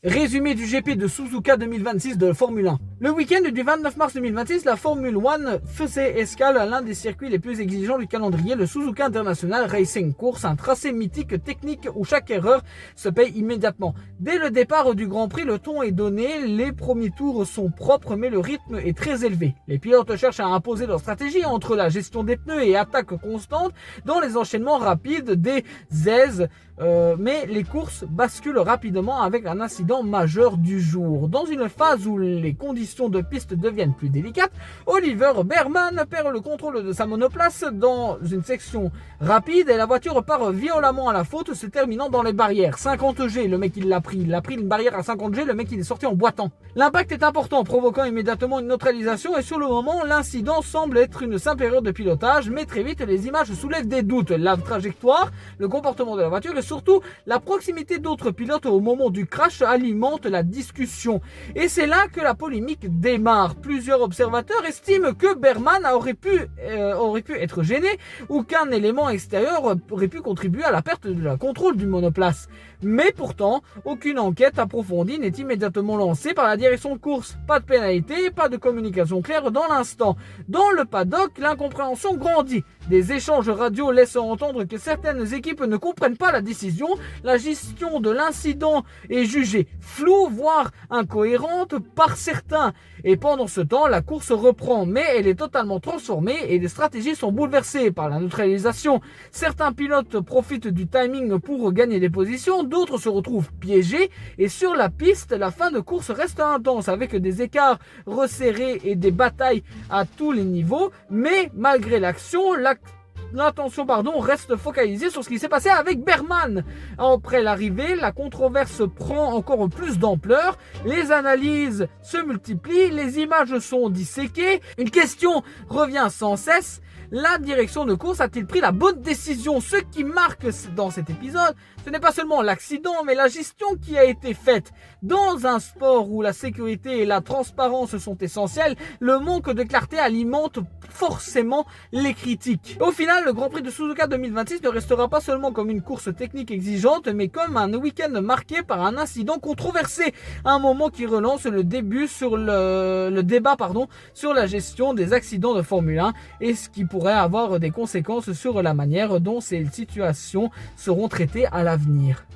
Résumé du GP de Suzuka 2026 de Formule 1. Le week-end du 29 mars 2026, la Formule 1 faisait escale à l'un des circuits les plus exigeants du calendrier, le Suzuka International Racing Course, un tracé mythique technique où chaque erreur se paye immédiatement. Dès le départ du Grand Prix, le ton est donné, les premiers tours sont propres mais le rythme est très élevé. Les pilotes cherchent à imposer leur stratégie entre la gestion des pneus et attaque constante dans les enchaînements rapides des aises, mais les courses basculent rapidement avec un incident majeur du jour. Dans une phase où les conditions de piste deviennent plus délicates, Oliver Behrman perd le contrôle de sa monoplace dans une section rapide et la voiture part violemment à la faute, se terminant dans les barrières. 50 G, le mec il l'a pris une barrière à 50 G, le mec il est sorti en boitant. L'impact est important, provoquant immédiatement une neutralisation et sur le moment, l'incident semble être une simple erreur de pilotage, mais très vite les images soulèvent des doutes. La trajectoire, le comportement de la voiture et surtout la proximité d'autres pilotes au moment du crash alimente la discussion. Et c'est là que la polémique démarre. Plusieurs observateurs estiment que Behrman aurait pu être gêné ou qu'un élément extérieur aurait pu contribuer à la perte de la contrôle du monoplace. Mais pourtant, aucune enquête approfondie n'est immédiatement lancée par la direction de course. Pas de pénalité, pas de communication claire dans l'instant. Dans le paddock, l'incompréhension grandit. Des échanges radio laissent entendre que certaines équipes ne comprennent pas la décision. La gestion de l'incident est jugée floue, voire incohérente par certains. Et pendant ce temps, la course reprend, mais elle est totalement transformée et les stratégies sont bouleversées par la neutralisation. Certains pilotes profitent du timing pour gagner des positions, d'autres se retrouvent piégés et sur la piste, la fin de course reste intense avec des écarts resserrés et des batailles à tous les niveaux, mais malgré l'action, l'attention reste focalisée sur ce qui s'est passé avec Behrman. Après l'arrivée, la controverse prend encore plus d'ampleur, les analyses se multiplient, les images sont disséquées, une question revient sans cesse: la direction de course a-t-il pris la bonne décision? Ce qui marque dans cet épisode, ce n'est pas seulement l'accident, mais la gestion qui a été faite. Dans un sport où la sécurité et la transparence sont essentielles, le manque de clarté alimente forcément les critiques. Au final, le Grand Prix de Suzuka 2026 ne restera pas seulement comme une course technique exigeante, mais comme un week-end marqué par un incident controversé. Un moment qui relance le débat sur la gestion des accidents de Formule 1 et ce qui pourrait avoir des conséquences sur la manière dont ces situations seront traitées à l'avenir.